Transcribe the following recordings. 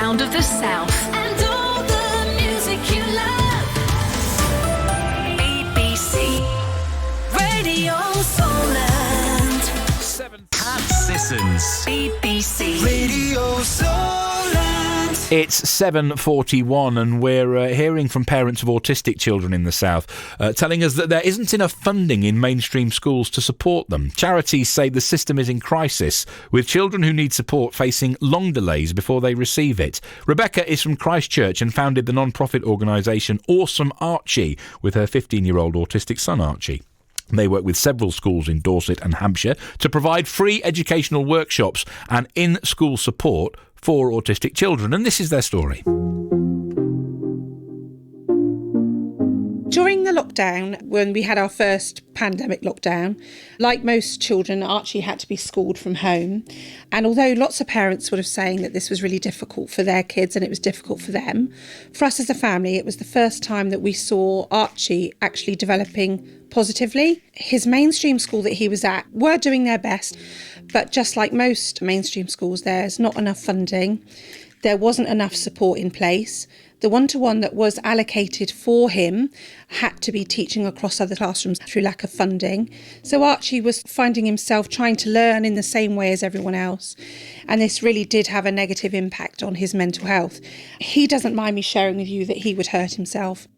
sound of the South. And all the music you love. BBC Radio Solent. 7 Pat Sissons. BBC Radio Solent. It's 7:41 and we're hearing from parents of autistic children in the South telling us that there isn't enough funding in mainstream schools to support them. Charities say the system is in crisis, with children who need support facing long delays before they receive it. Rebecca is from Christchurch and founded the non-profit organisation Awesome Archie with her 15-year-old autistic son Archie. They work with several schools in Dorset and Hampshire to provide free educational workshops and in-school support for autistic children. And this is their story. During the lockdown, when we had our first pandemic lockdown, like most children, Archie had to be schooled from home. And although lots of parents were saying that this was really difficult for their kids and it was difficult for them, for us as a family, it was the first time that we saw Archie actually developing positively. His mainstream school that he was at were doing their best, but just like most mainstream schools, there's not enough funding. There wasn't enough support in place. The one-to-one that was allocated for him had to be teaching across other classrooms through lack of funding. So Archie was finding himself trying to learn in the same way as everyone else. And this really did have a negative impact on his mental health. He doesn't mind me sharing with you that he would hurt himself.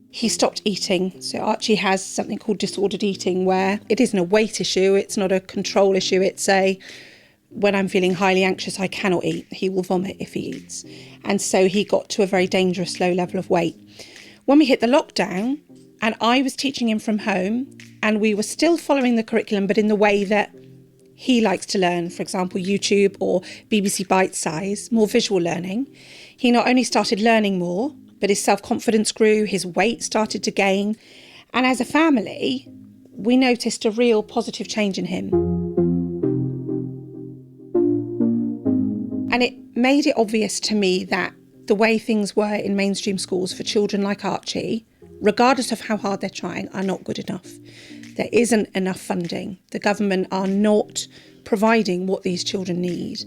He stopped eating. So Archie has something called disordered eating, where it isn't a weight issue, it's not a control issue, it's when I'm feeling highly anxious, I cannot eat. He will vomit if he eats. And so he got to a very dangerous low level of weight. When we hit the lockdown, and I was teaching him from home, and we were still following the curriculum, but in the way that he likes to learn, for example, YouTube or BBC Bite Size, more visual learning, he not only started learning more, but his self-confidence grew, his weight started to gain. And as a family, we noticed a real positive change in him. And it made it obvious to me that the way things were in mainstream schools for children like Archie, regardless of how hard they're trying, are not good enough. There isn't enough funding. The government are not providing what these children need.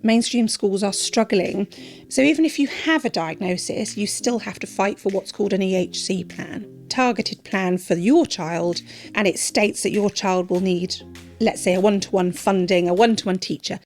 Mainstream schools are struggling. So even if you have a diagnosis, you still have to fight for what's called an EHC plan, targeted plan for your child, and it states that your child will need, let's say, a one-to-one funding, a one-to-one teacher.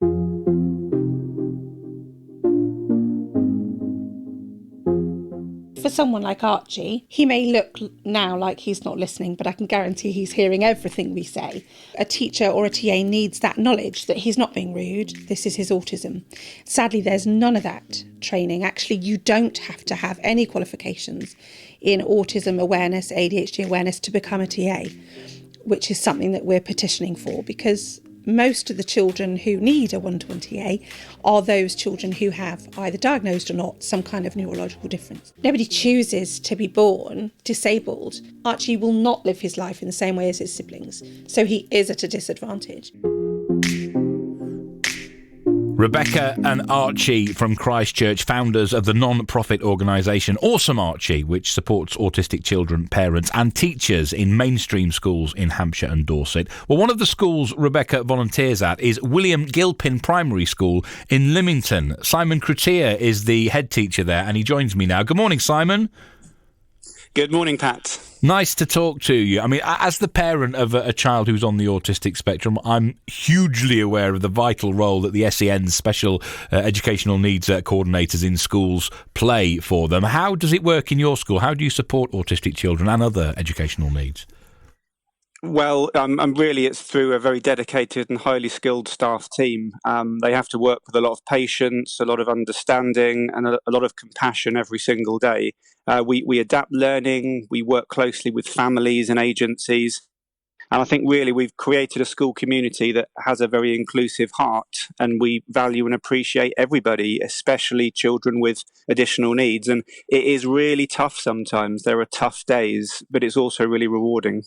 For someone like Archie, he may look now like he's not listening, but I can guarantee he's hearing everything we say. A teacher or a TA needs that knowledge that he's not being rude. This is his autism. Sadly, there's none of that training. Actually, you don't have to have any qualifications in autism awareness, ADHD awareness to become a TA, which is something that we're petitioning for, because most of the children who need a one-to-one TA are those children who have, either diagnosed or not, some kind of neurological difference. Nobody chooses to be born disabled. Archie will not live his life in the same way as his siblings, so he is at a disadvantage. Rebecca and Archie from Christchurch, founders of the non-profit organisation Awesome Archie, which supports autistic children, parents and teachers in mainstream schools in Hampshire and Dorset. Well, one of the schools Rebecca volunteers at is William Gilpin Primary School in Lymington. Simon Crouter is the head teacher there and he joins me now. Good morning, Simon. Good morning, Pat. Nice to talk to you. I mean, as the parent of a child who's on the autistic spectrum, I'm hugely aware of the vital role that the SEN, special educational needs coordinators in schools, play for them. How does it work in your school? How do you support autistic children and other educational needs? Well, really it's through a very dedicated and highly skilled staff team. They have to work with a lot of patience, a lot of understanding and a lot of compassion every single day. We adapt learning, we work closely with families and agencies. And I think really we've created a school community that has a very inclusive heart, and we value and appreciate everybody, especially children with additional needs. And it is really tough sometimes. There are tough days, but it's also really rewarding.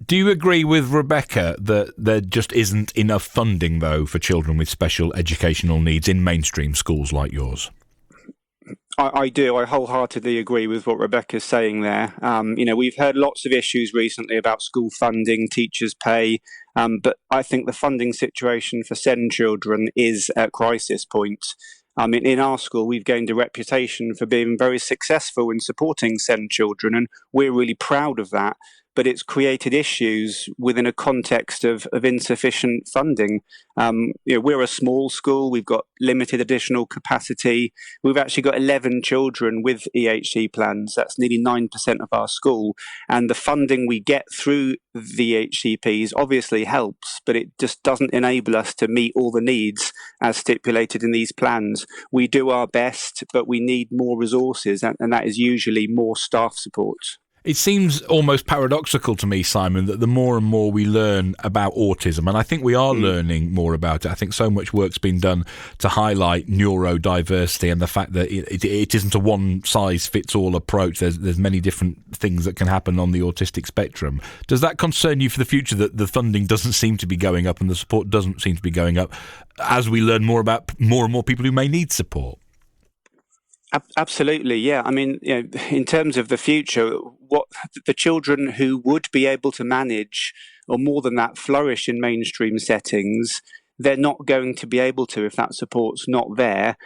Do you agree with Rebecca that there just isn't enough funding, though, for children with special educational needs in mainstream schools like yours? I do. I wholeheartedly agree with what Rebecca's saying there. We've heard lots of issues recently about school funding, teachers' pay, but I think the funding situation for SEN children is at crisis point. In our school, we've gained a reputation for being very successful in supporting SEN children, and we're really proud of that. But it's created issues within a context of insufficient funding. We're a small school. We've got limited additional capacity. We've actually got 11 children with EHC plans. That's nearly 9% of our school. And the funding we get through the EHCPs obviously helps, but it just doesn't enable us to meet all the needs as stipulated in these plans. We do our best, but we need more resources, and that is usually more staff support. It seems almost paradoxical to me, Simon, that the more and more we learn about autism, and I think we are learning more about it. I think so much work's been done to highlight neurodiversity and the fact that it isn't a one-size-fits-all approach. There's many different things that can happen on the autistic spectrum. Does that concern you for the future, that the funding doesn't seem to be going up and the support doesn't seem to be going up as we learn more about more and more people who may need support? Absolutely, yeah. In terms of the future, what the children who would be able to manage, or more than that, flourish in mainstream settings, they're not going to be able to if that support's not there,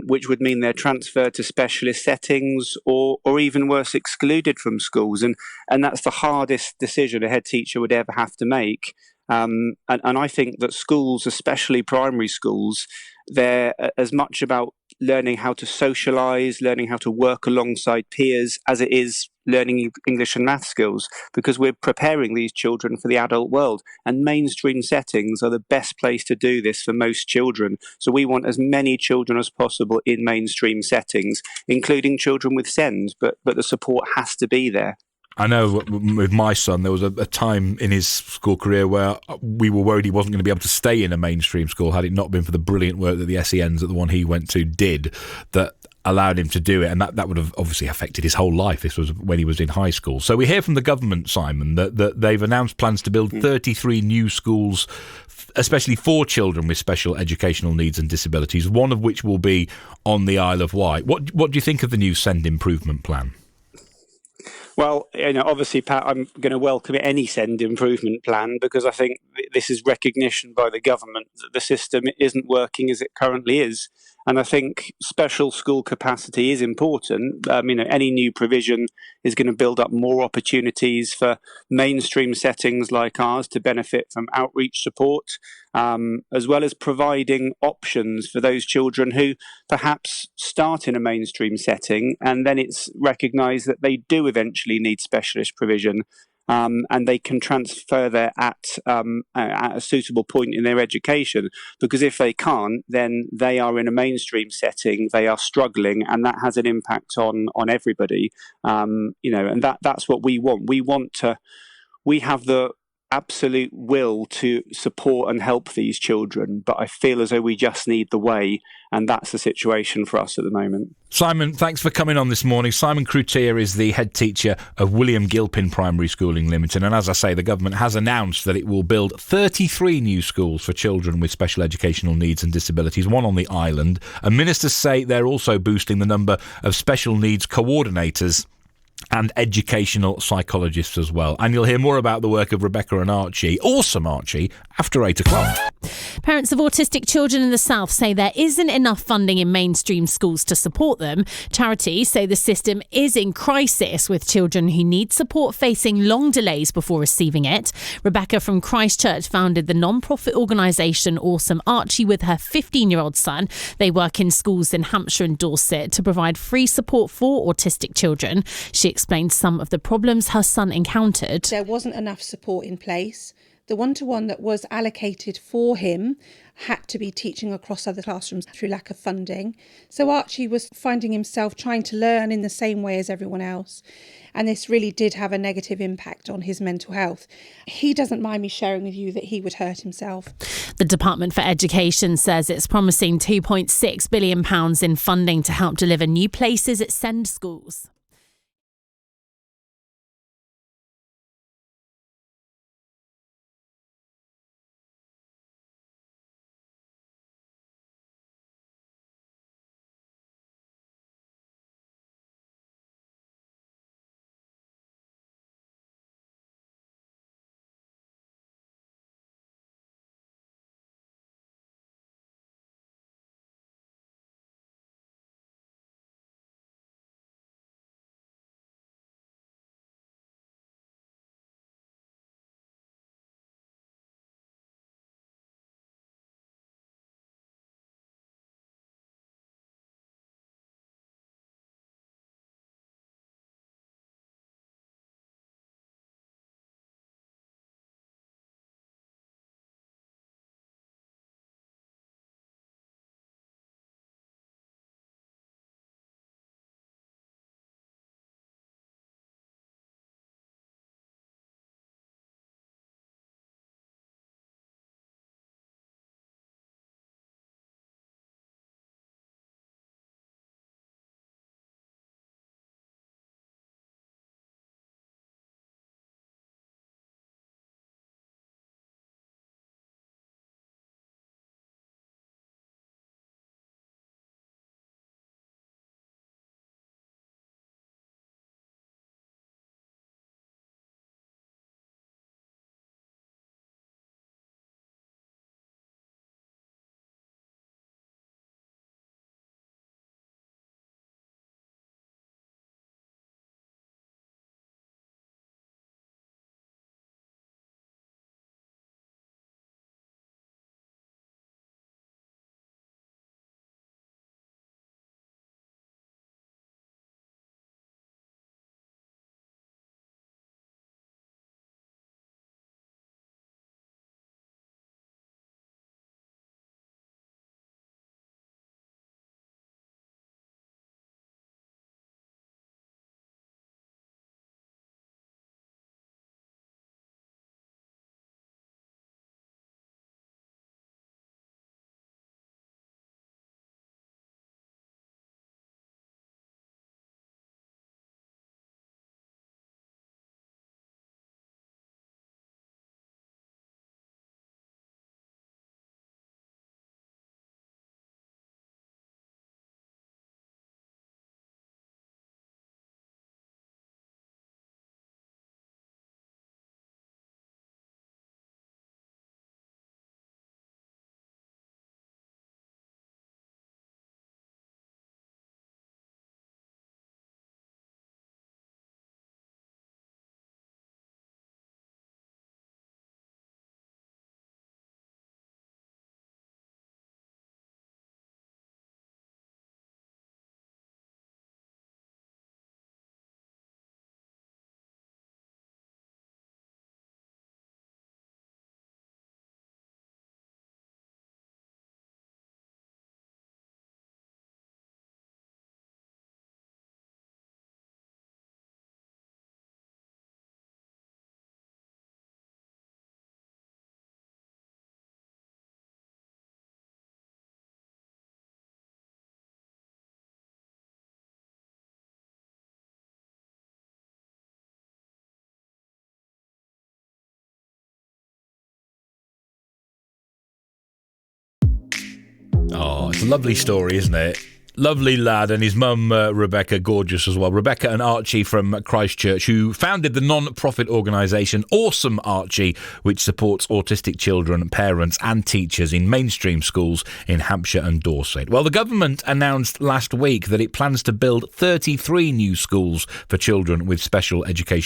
which would mean they're transferred to specialist settings or even worse, excluded from schools. And that's the hardest decision a head teacher would ever have to make. And I think that schools, especially primary schools, they're as much about learning how to socialise, learning how to work alongside peers, as it is learning English and math skills, because we're preparing these children for the adult world. And mainstream settings are the best place to do this for most children. So we want as many children as possible in mainstream settings, including children with SEND, but the support has to be there. I know with my son, there was a time in his school career where we were worried he wasn't going to be able to stay in a mainstream school had it not been for the brilliant work that the SENs, at the one he went to, did, that allowed him to do it. And that would have obviously affected his whole life. This was when he was in high school. So we hear from the government, Simon, that they've announced plans to build 33 new schools, especially for children with special educational needs and disabilities, one of which will be on the Isle of Wight. What do you think of the new SEND improvement plan? Well, obviously, Pat, I'm going to welcome any SEND improvement plan, because I think this is recognition by the government that the system isn't working as it currently is. And I think special school capacity is important. Any new provision is going to build up more opportunities for mainstream settings like ours to benefit from outreach support, as well as providing options for those children who perhaps start in a mainstream setting and then it's recognised that they do eventually need specialist provision. And they can transfer there at a suitable point in their education. Because if they can't, then they are in a mainstream setting, they are struggling, and that has an impact on everybody. And that's what we want. We have the absolute will to support and help these children, but I feel as though we just need the way, and that's the situation for us at the moment. Simon, thanks for coming on this morning. Simon Crouter is the head teacher of William Gilpin Primary School in Lymington, and as I say, the government has announced that it will build 33 new schools for children with special educational needs and disabilities, one on the island, and ministers say they're also boosting the number of special needs coordinators and educational psychologists as well. And you'll hear more about the work of Rebecca and Archie, awesome Archie, after 8 o'clock. Parents of autistic children in the South say there isn't enough funding in mainstream schools to support them. Charities say the system is in crisis, with children who need support facing long delays before receiving it. Rebecca from Christchurch founded the non-profit organisation Awesome Archie with her 15-year-old son. They work in schools in Hampshire and Dorset to provide free support for autistic children. She explained some of the problems her son encountered. There wasn't enough support in place. The one-to-one that was allocated for him had to be teaching across other classrooms through lack of funding. So Archie was finding himself trying to learn in the same way as everyone else. And this really did have a negative impact on his mental health. He doesn't mind me sharing with you that he would hurt himself. The Department for Education says it's promising £2.6 billion in funding to help deliver new places at SEND schools. Oh, it's a lovely story, isn't it? Lovely lad, and his mum, Rebecca, gorgeous as well. Rebecca and Archie from Christchurch, who founded the non-profit organisation Awesome Archie, which supports autistic children, parents and teachers in mainstream schools in Hampshire and Dorset. Well, the government announced last week that it plans to build 33 new schools for children with special education